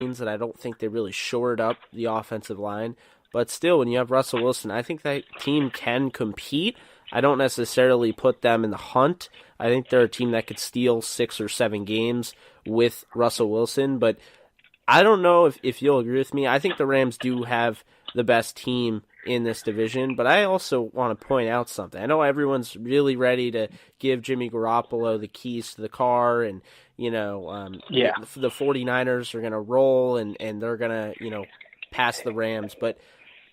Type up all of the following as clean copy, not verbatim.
and I don't think they really shored up the offensive line. But still, when you have Russell Wilson, I think that team can compete. I don't necessarily put them in the hunt. I think they're a team that could steal 6 or 7 games with Russell Wilson, but I don't know if you'll agree with me. I think the Rams do have the best team in this division, but I also want to point out something. I know everyone's really ready to give Jimmy Garoppolo the keys to the car, and Yeah. the 49ers are going to roll and they're going to pass the Rams, but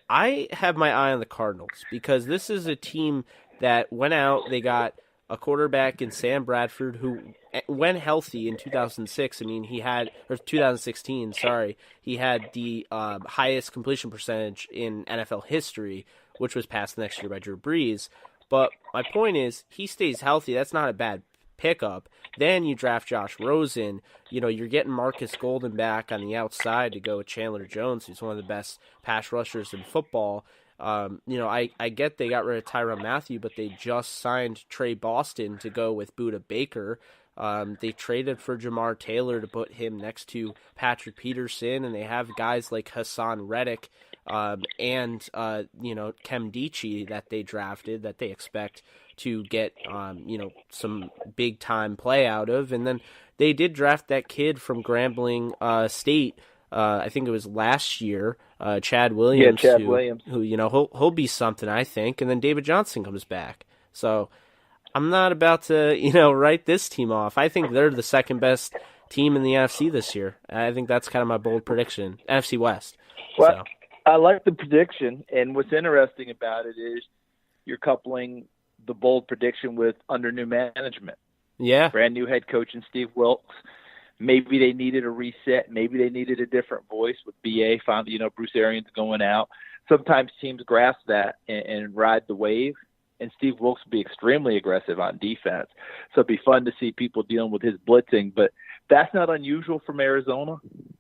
I have my eye on the Cardinals because this is a team that went out. They got a quarterback in Sam Bradford who, when healthy in 2006, I mean, 2016, sorry, he had the highest completion percentage in NFL history, which was passed the next year by Drew Brees. But my point is, he stays healthy. That's not a bad pickup. Then you draft Josh Rosen. You're getting Marcus Golden back on the outside to go with Chandler Jones, who's one of the best pass rushers in football. I get they got rid of Tyrann Mathieu, but they just signed Trey Boston to go with Budda Baker. They traded for Jamar Taylor to put him next to Patrick Peterson, and they have guys like Hassan Reddick and Kem Dichie that they drafted that they expect to get some big time play out of. And then they did draft that kid from Grambling State. I think it was last year, Chad Williams. Yeah, Chad Williams. Who he'll be something, I think. And then David Johnson comes back. So I'm not about to write this team off. I think they're the second best team in the NFC this year. I think that's kind of my bold prediction. NFC West. Well, So. I like the prediction, and what's interesting about it is you're coupling the bold prediction with under new management. Yeah. Brand new head coach in Steve Wilkes. Maybe they needed a reset. Maybe they needed a different voice with BA. Finally, Bruce Arians going out. Sometimes teams grasp that and ride the wave, and Steve Wilkes will be extremely aggressive on defense. So it'd be fun to see people dealing with his blitzing, but that's not unusual from Arizona.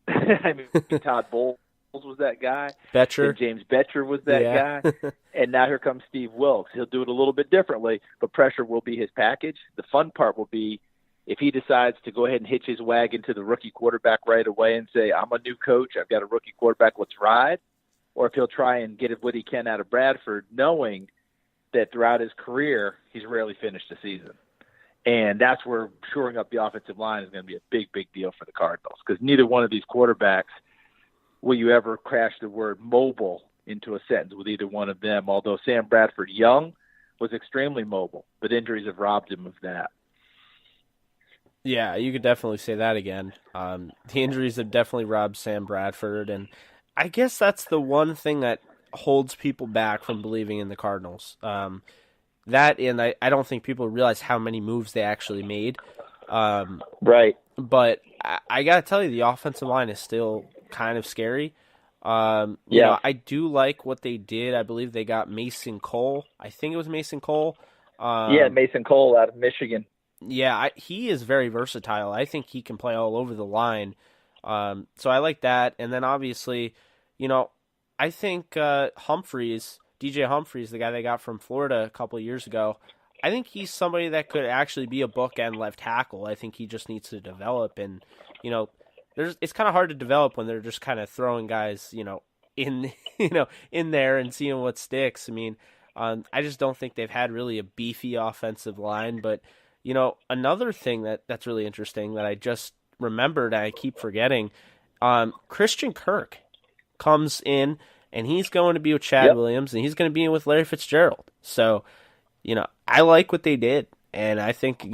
I mean, Todd Bowles was that guy. Betcher. And James Betcher was that guy. And now here comes Steve Wilkes. He'll do it a little bit differently, but pressure will be his package. The fun part will be if he decides to go ahead and hitch his wagon to the rookie quarterback right away and say, I'm a new coach, I've got a rookie quarterback, let's ride, or if he'll try and get what he can out of Bradford, knowing that throughout his career he's rarely finished a season. And that's where shoring up the offensive line is going to be a big, big deal for the Cardinals, because neither one of these quarterbacks will you ever crash the word mobile into a sentence with either one of them, although Sam Bradford Young was extremely mobile, but injuries have robbed him of that. Yeah, you could definitely say that again. The injuries have definitely robbed Sam Bradford, and I guess that's the one thing that holds people back from believing in the Cardinals. That, and I don't think people realize how many moves they actually made. Right. But I got to tell you, the offensive line is still kind of scary. I do like what they did. I believe they got Mason Cole. I think it was Mason Cole. Mason Cole out of Michigan. Yeah, he is very versatile. I think he can play all over the line. So I like that. And then obviously, I think Humphreys, DJ Humphreys, the guy they got from Florida a couple of years ago, I think he's somebody that could actually be a bookend left tackle. I think he just needs to develop. And, it's kind of hard to develop when they're just kind of throwing guys, in there and seeing what sticks. I mean, I just don't think they've had really a beefy offensive line, but another thing that's really interesting that I just remembered, I keep forgetting, Christian Kirk comes in, and he's going to be with Chad Williams, and he's going to be in with Larry Fitzgerald. So, I like what they did, and I think,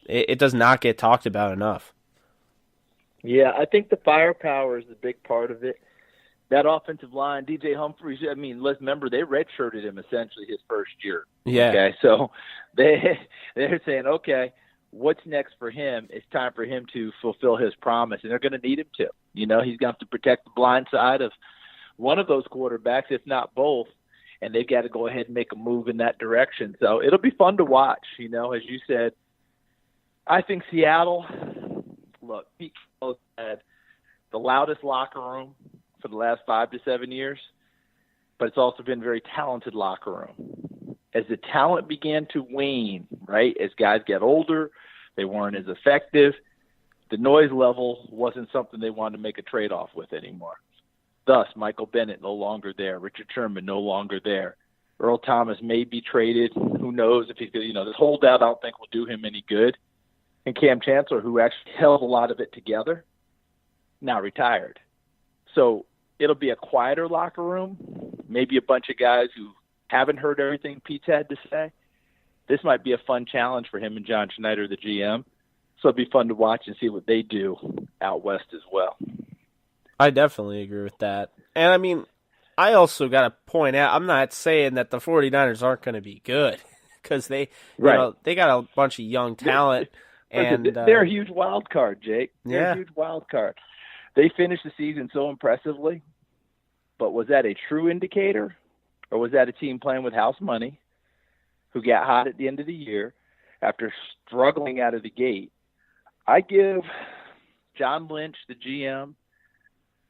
it does not get talked about enough. Yeah, I think the firepower is a big part of it. That offensive line, DJ Humphries, I mean, let's remember, they redshirted him essentially his first year. Yeah. Okay, so they're saying, okay, what's next for him? It's time for him to fulfill his promise, and they're going to need him to. He's going to have to protect the blind side of one of those quarterbacks, if not both, and they've got to go ahead and make a move in that direction. So it'll be fun to watch. As you said, I think Seattle, look, Pete Carroll had the loudest locker room for the last 5 to 7 years, but it's also been a very talented locker room. As the talent began to wane, right, as guys get older, they weren't as effective, the noise level wasn't something they wanted to make a trade-off with anymore. Thus, Michael Bennett no longer there. Richard Sherman no longer there. Earl Thomas may be traded. Who knows if he's going to, this holdout I don't think will do him any good. And Cam Chancellor, who actually held a lot of it together, now retired. So it'll be a quieter locker room, maybe a bunch of guys who haven't heard everything Pete's had to say. This might be a fun challenge for him and John Schneider, the GM. So it'll be fun to watch and see what they do out west as well. I definitely agree with that. And, I mean, I also got to point out, I'm not saying that the 49ers aren't going to be good because they they got a bunch of young talent. And they're a huge wild card, Jake. They're a huge wild card. They finished the season so impressively, but was that a true indicator, or was that a team playing with house money who got hot at the end of the year after struggling out of the gate? I give John Lynch, the GM,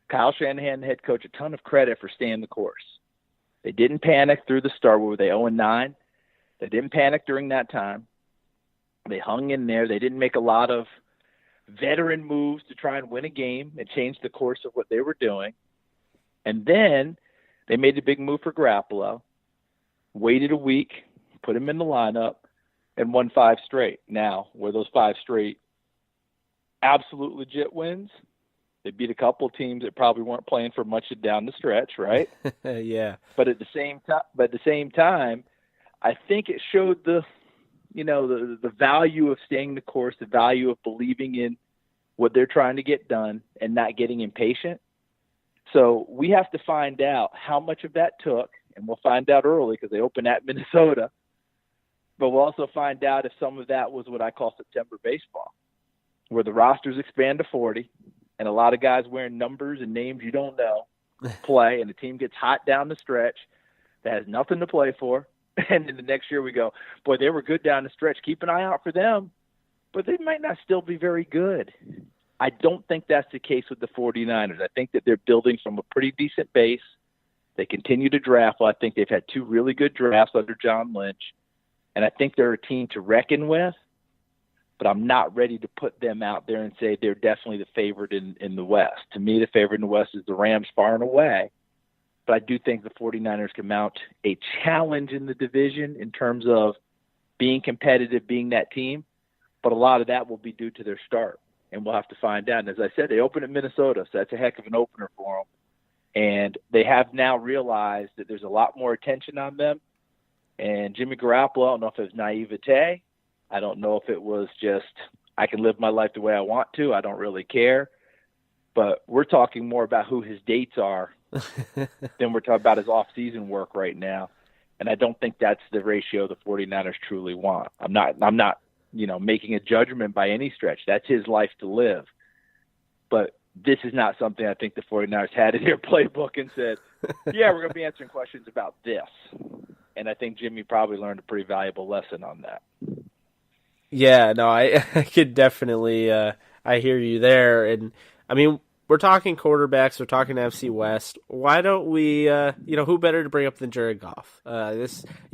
Kyle Shanahan, the head coach, a ton of credit for staying the course. They didn't panic through the start. Were they 0-9? They didn't panic during that time. They hung in there. They didn't make a lot of veteran moves to try and win a game and change the course of what they were doing. And then they made a big move for Garoppolo, waited a week, put him in the lineup, and won 5 straight. Now, were those 5 straight absolute legit wins? They beat a couple of teams that probably weren't playing for much down the stretch, right? Yeah. But at the same time, I think it showed the value of staying the course, the value of believing in what they're trying to get done and not getting impatient. So we have to find out how much of that took, and we'll find out early because they open at Minnesota. But we'll also find out if some of that was what I call September baseball, where the rosters expand to 40 and a lot of guys wearing numbers and names you don't know play, and the team gets hot down the stretch that has nothing to play for. And then the next year we go, boy, they were good down the stretch. Keep an eye out for them. But they might not still be very good. I don't think that's the case with the 49ers. I think that they're building from a pretty decent base. They continue to draft. Well, I think they've had 2 really good drafts under John Lynch. And I think they're a team to reckon with. But I'm not ready to put them out there and say they're definitely the favorite in the West. To me, the favorite in the West is the Rams far and away. But I do think the 49ers can mount a challenge in the division in terms of being competitive, being that team. But a lot of that will be due to their start, and we'll have to find out. And as I said, they open at Minnesota, so that's a heck of an opener for them. And they have now realized that there's a lot more attention on them. And Jimmy Garoppolo, I don't know if it was naivete. I don't know if it was just, I can live my life the way I want to. I don't really care. But we're talking more about who his dates are than we're talking about his off-season work right now. And I don't think that's the ratio the 49ers truly want. I'm not, making a judgment by any stretch. That's his life to live. But this is not something I think the 49ers had in their playbook and said, yeah, we're going to be answering questions about this. And I think Jimmy probably learned a pretty valuable lesson on that. Yeah, no, I could definitely, I hear you there. And I mean, we're talking quarterbacks, we're talking NFC West. Why don't we, who better to bring up than Jared Goff?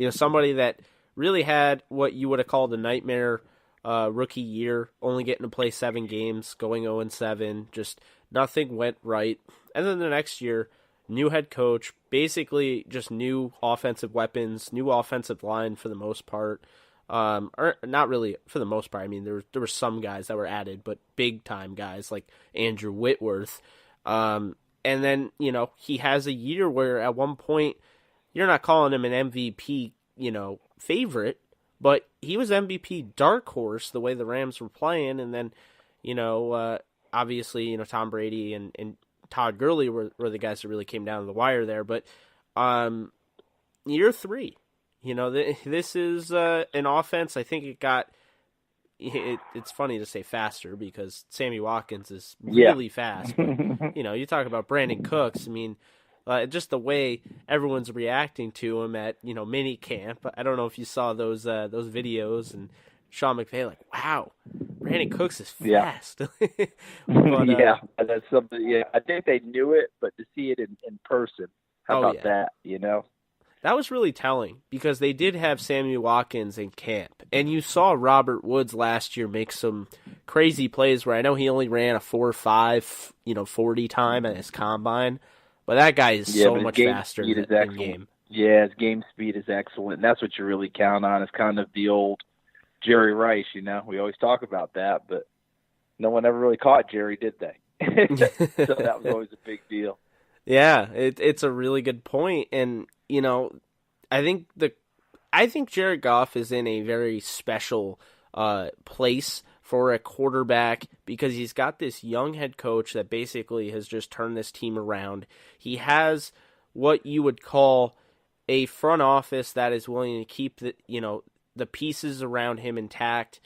Somebody that really had what you would have called a nightmare rookie year, only getting to play 7 games, going 0-7, just nothing went right. And then the next year, new head coach, basically just new offensive weapons, new offensive line for the most part. Or not really for the most part. I mean, there were some guys that were added, but big time guys like Andrew Whitworth. And then, he has a year where at one point you're not calling him an MVP, favorite, but he was MVP dark horse the way the Rams were playing. And then, obviously, Tom Brady and Todd Gurley were the guys that really came down to the wire there. But year 3. This is an offense. I think it got. It's funny to say faster because Sammy Watkins is really fast. But, you talk about Brandin Cooks. I mean, just the way everyone's reacting to him at mini camp. I don't know if you saw those videos and Sean McVay like, wow, Brandin Cooks is fast. But, that's something. Yeah, I think they knew it, but to see it in person, how about that? That was really telling because they did have Sammy Watkins in camp. And you saw Robert Woods last year make some crazy plays where I know he only ran a 4.5, 40 time at his combine. But that guy is so much faster in game. Yeah, his game speed is excellent. And that's what you really count on. It's kind of the old Jerry Rice, We always talk about that, but no one ever really caught Jerry, did they? So that was always a big deal. Yeah, it's a really good point. And, I think Jared Goff is in a very special place for a quarterback because he's got this young head coach that basically has just turned this team around. He has what you would call a front office that is willing to keep the pieces around him intact.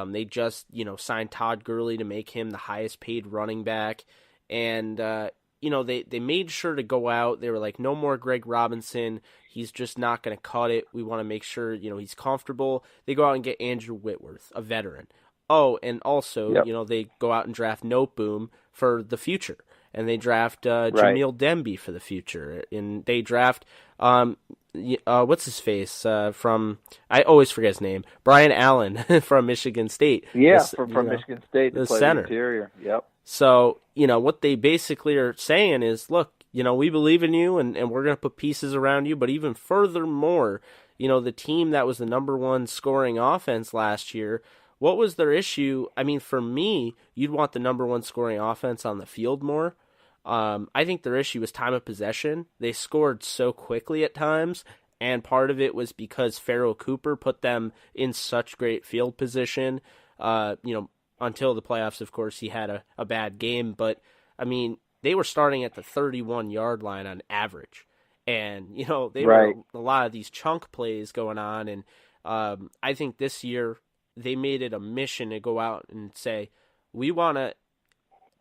They just, signed Todd Gurley to make him the highest paid running back. And, they made sure to go out. They were like, no more Greg Robinson. He's just not going to cut it. We want to make sure, he's comfortable. They go out and get Andrew Whitworth, a veteran. Oh, and also, they go out and draft Noteboom for the future. And they draft Jamil Demby for the future. And they draft, what's his face from, I always forget his name, Brian Allen from Michigan State. Yeah, from Michigan State. The center. Interior. Yep. So, what they basically are saying is, look, we believe in you and we're going to put pieces around you. But even furthermore, the team that was the number one scoring offense last year, what was their issue? I mean, for me, you'd want the number one scoring offense on the field more. I think their issue was time of possession. They scored so quickly at times, and part of it was because Pharoh Cooper put them in such great field position. Until the playoffs, of course, he had a bad game. But, I mean, they were starting at the 31-yard line on average. And, they were a lot of these chunk plays going on. And I think this year they made it a mission to go out and say, we want to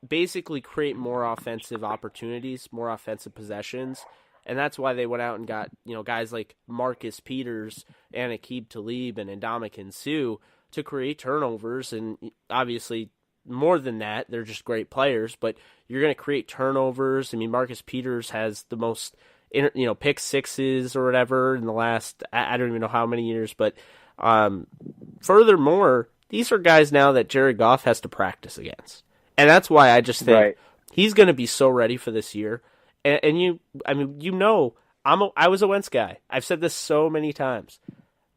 basically create more offensive opportunities, more offensive possessions. And that's why they went out and got, guys like Marcus Peters and Aqib Talib and Ndamukong Suh to create turnovers. And obviously more than that, they're just great players, but you're going to create turnovers. I mean, Marcus Peters has the most, pick sixes or whatever in the last, I don't even know how many years, but furthermore, these are guys now that Jared Goff has to practice against. And that's why I just think he's going to be so ready for this year. And I was a Wentz guy. I've said this so many times.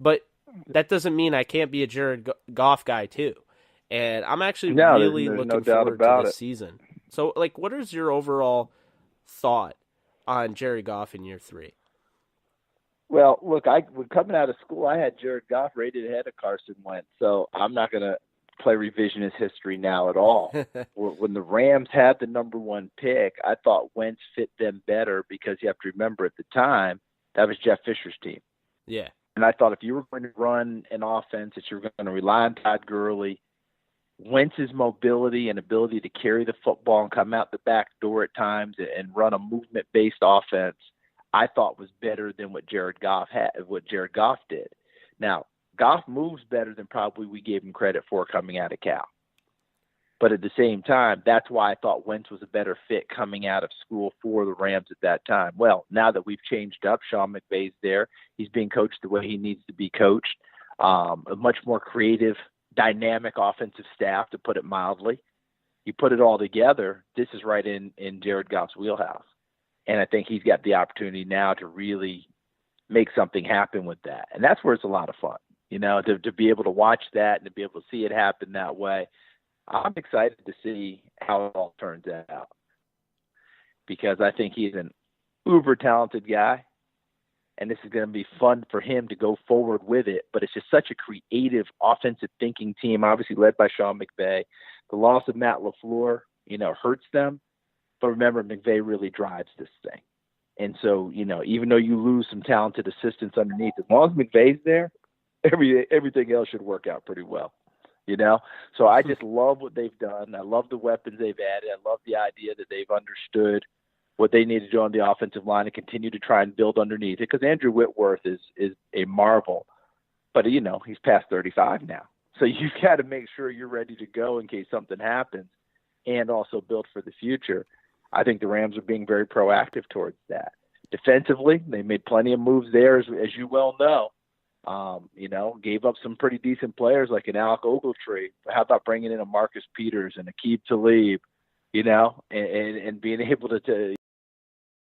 But that doesn't mean I can't be a Jared Goff guy too. And I'm actually really looking forward to this season. So, what is your overall thought on Jared Goff in year 3? Well, look, when coming out of school, I had Jared Goff rated ahead of Carson Wentz. So I'm not going to play revisionist history now at all. When the Rams had the number one pick, I thought Wentz fit them better because you have to remember at the time, that was Jeff Fisher's team. Yeah. And I thought if you were going to run an offense that you were going to rely on Todd Gurley, Wentz's mobility and ability to carry the football and come out the back door at times and run a movement-based offense, I thought was better than what Jared Goff did. Now, Goff moves better than probably we gave him credit for coming out of Cal. But at the same time, that's why I thought Wentz was a better fit coming out of school for the Rams at that time. Well, now that we've changed up, Sean McVay's there. He's being coached the way he needs to be coached. A much more creative, dynamic offensive staff, to put it mildly. You put it all together, this is right in Jared Goff's wheelhouse. And I think he's got the opportunity now to really make something happen with that. And that's where it's a lot of fun, to be able to watch that and to be able to see it happen that way. I'm excited to see how it all turns out because I think he's an uber talented guy, and this is going to be fun for him to go forward with it. But it's just such a creative, offensive thinking team, obviously led by Sean McVay. The loss of Matt LaFleur, hurts them. But remember, McVay really drives this thing. And so, even though you lose some talented assistants underneath, as long as McVay's there, everything else should work out pretty well. So I just love what they've done. I love the weapons they've added. I love the idea that they've understood what they need to do on the offensive line and continue to try and build underneath it. Because Andrew Whitworth is a marvel, but he's past 35 now. So you've got to make sure you're ready to go in case something happens and also build for the future. I think the Rams are being very proactive towards that. Defensively, they made plenty of moves there, as you well know. Gave up some pretty decent players like an Alec Ogletree. How about bringing in a Marcus Peters and Aqib Talib, and being able to